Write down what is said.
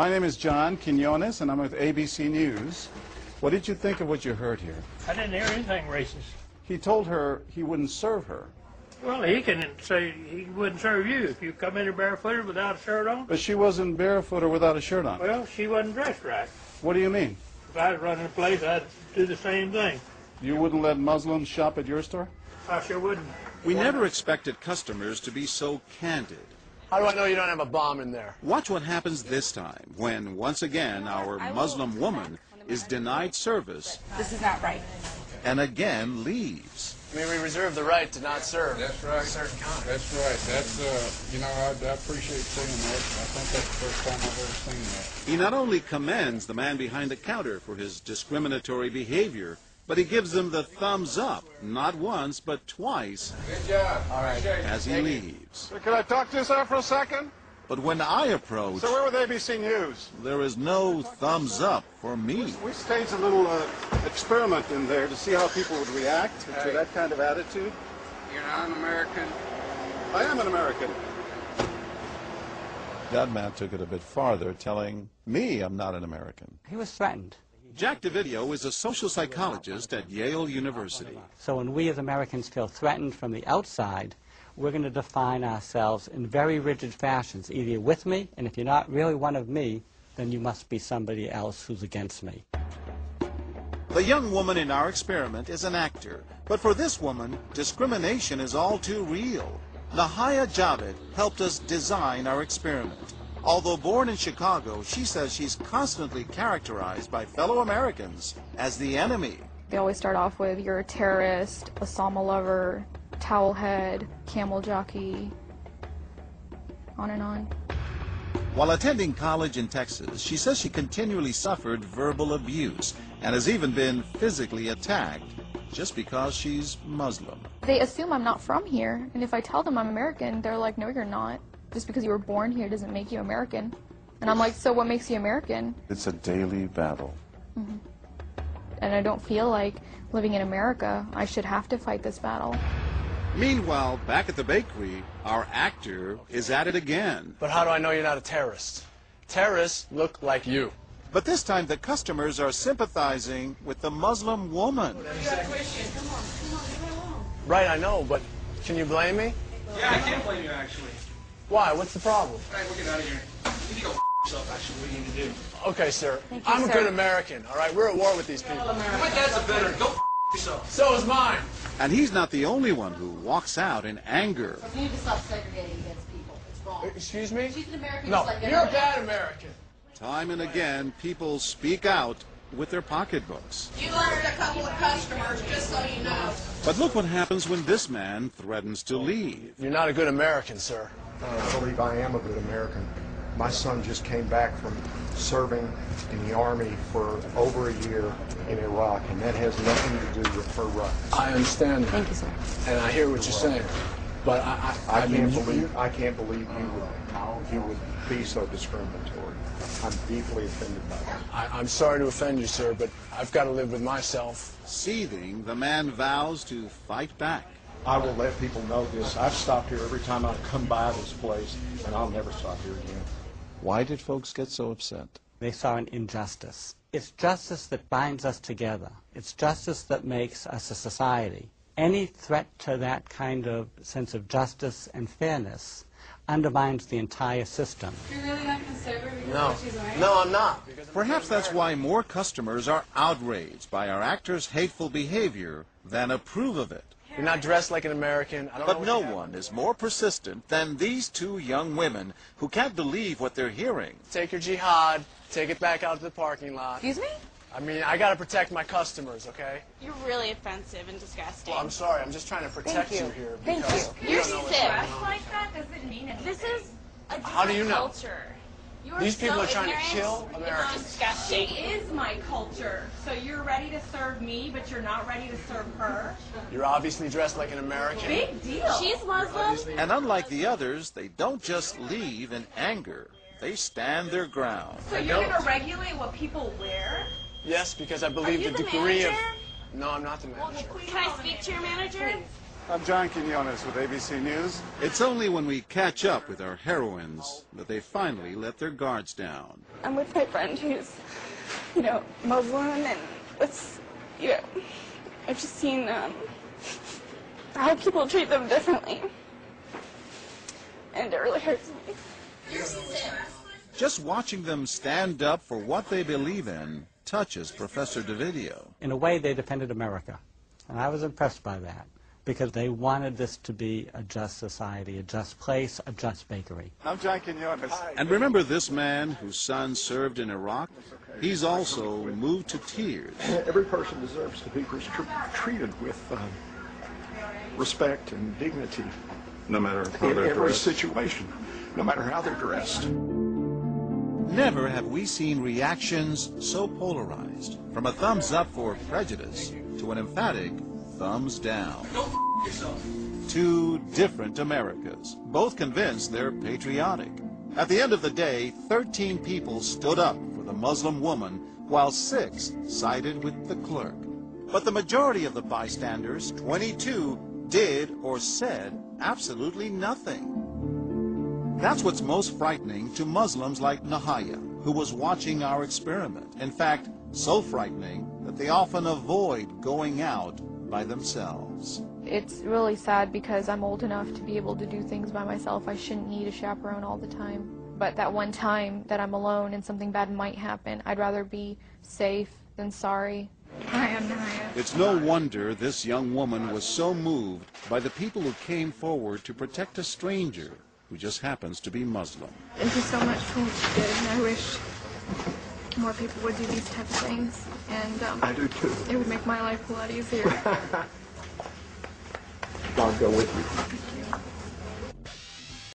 My name is John Quinones, and I'm with ABC News. What did you think of what you heard here? I didn't hear anything racist. He told her he wouldn't serve her. Well, he can say he wouldn't serve you if you come in here barefooted without a shirt on. But she wasn't barefoot or without a shirt on. Well, she wasn't dressed right. What do you mean? If I was running a place, I'd do the same thing. You wouldn't let Muslims shop at your store? I sure wouldn't. We never expected customers to be so candid. How do I know you don't have a bomb in there? Watch what happens this time when, once again, our Muslim woman is denied service. This is not right. And again leaves. I mean, we reserve the right to not serve. That's right. Certain kind. That's right. That's, you know, I appreciate seeing that. I think that's the first time I've ever seen that. He not only commends the man behind the counter for his discriminatory behavior, but he gives him the thumbs up, not once, but twice, Good job. All right. as he leaves. Can I talk to you, sir, for a second? But when I approach, So we're with ABC News. there is no thumbs up for me. We staged a little experiment in there to see how people would react to that kind of attitude. You're not an American. I am an American. That man took it a bit farther, telling me I'm not an American. He was threatened. Jack DeVideo is a social psychologist at Yale University. So when we as Americans feel threatened from the outside, we're going to define ourselves in very rigid fashions. Either you're with me, and if you're not really one of me, then you must be somebody else who's against me. The young woman in our experiment is an actor, but for this woman, discrimination is all too real. Nahaya Javed helped us design our experiment. Although born in Chicago, she says she's constantly characterized by fellow Americans as the enemy. They always start off with, you're a terrorist, Osama lover, towel head, camel jockey, on and on. While attending college in Texas, she says she continually suffered verbal abuse and has even been physically attacked just because she's Muslim. They assume I'm not from here, and if I tell them I'm American, they're like, no, you're not. Just because you were born here doesn't make you American. And I'm like, so what makes you American? It's a daily battle. And I don't feel like living in America, I should have to fight this battle. Meanwhile, back at the bakery, our actor is at it again. But how do I know you're not a terrorist? Terrorists look like you. But this time the customers are sympathizing with the Muslim woman. Right, I know, but can you blame me? Yeah, I can't blame you, actually. Why? What's the problem? All right, we'll get out of here. You need to go yourself, actually. What do you need to do? Okay, sir. Thank you, I'm a sir. good American, all right? We're at war with these people. My dad's a veteran. Go yourself. So is mine. And he's not the only one who walks out in anger. You need to stop segregating against people. It's wrong. Excuse me? She's an American No, just like you're a everyone bad else. American. Time and again, people speak out with their pocketbooks. You lost a couple of customers, just so you know. But look what happens when this man threatens to leave. You're not a good American, sir. I believe I am a good American. My son just came back from serving in the Army for over a year in Iraq, and that has nothing to do with her rights. I understand. Thank you, sir. And I hear what you're saying. But I can't believe you would be so discriminatory. I'm deeply offended by that. I'm sorry to offend you, sir, but I've got to live with myself. Seething, the man vows to fight back. I will let people know this. I've stopped here every time I come by this place, and I'll never stop here again. Why did folks get so upset? They saw an injustice. It's justice that binds us together. It's justice that makes us a society. Any threat to that kind of sense of justice and fairness undermines the entire system. You're really not going to serve her because No. of what she's wearing? No, I'm not. Perhaps that's why more customers are outraged by our actor's hateful behavior than approve of it. You're not dressed like an American. I don't know But what no you have. one is more persistent than these two young women who can't believe what they're hearing. Take your jihad, take it back out to the parking lot. Excuse me? I mean, I got to protect my customers, okay? You're really offensive and disgusting. Well, I'm sorry. I'm just trying to protect Thank you. you here. Thank because you. we You're don't know what's sick. going on. Like that doesn't mean anything. This is a different How do you know? culture. You are These people so are trying to ignorant. kill It's Americans. disgusting. is my culture. So you're ready to serve me, but you're not ready to serve her? You're obviously dressed like an American. Big deal. She's Muslim. And unlike the others, they don't just leave in anger. They stand their ground. So you're going to regulate what people wear? Yes, because I Are believe you the the degree manager? of... No, I'm not the manager. Can I speak to your manager? I'm John Quinones with ABC News. It's only when we catch up with our heroines that they finally let their guards down. I'm with my friend who's, Muslim, and I've just seen how people treat them differently, and it really hurts me. Just watching them stand up for what they believe in touches Professor Davidio. In a way, they defended America, and I was impressed by that, because they wanted this to be a just society, a just place, a just bakery. I'm John Quinones. And remember this man whose son served in Iraq? He's also moved to tears. Every person deserves to be treated with respect and dignity. No matter how In they're every dressed. situation, no matter how they're dressed. Never have we seen reactions so polarized, from a thumbs up for prejudice to an emphatic thumbs down. Go yourself. Two different Americas, both convinced they're patriotic. At the end of the day, 13 people stood up for the Muslim woman, while 6 sided with the clerk. But the majority of the bystanders, 22, did or said absolutely nothing. That's what's most frightening to Muslims like Nahaya, who was watching our experiment. In fact, so frightening that they often avoid going out by themselves. It's really sad because I'm old enough to be able to do things by myself. I shouldn't need a chaperone all the time. But that one time that I'm alone and something bad might happen, I'd rather be safe than sorry. Hi, I'm Nahaya. It's no wonder this young woman was so moved by the people who came forward to protect a stranger who just happens to be Muslim. Thank you so much for what you did, and I wish more people would do these type of things. And I do too. it would make my life a lot easier. I'll go with you.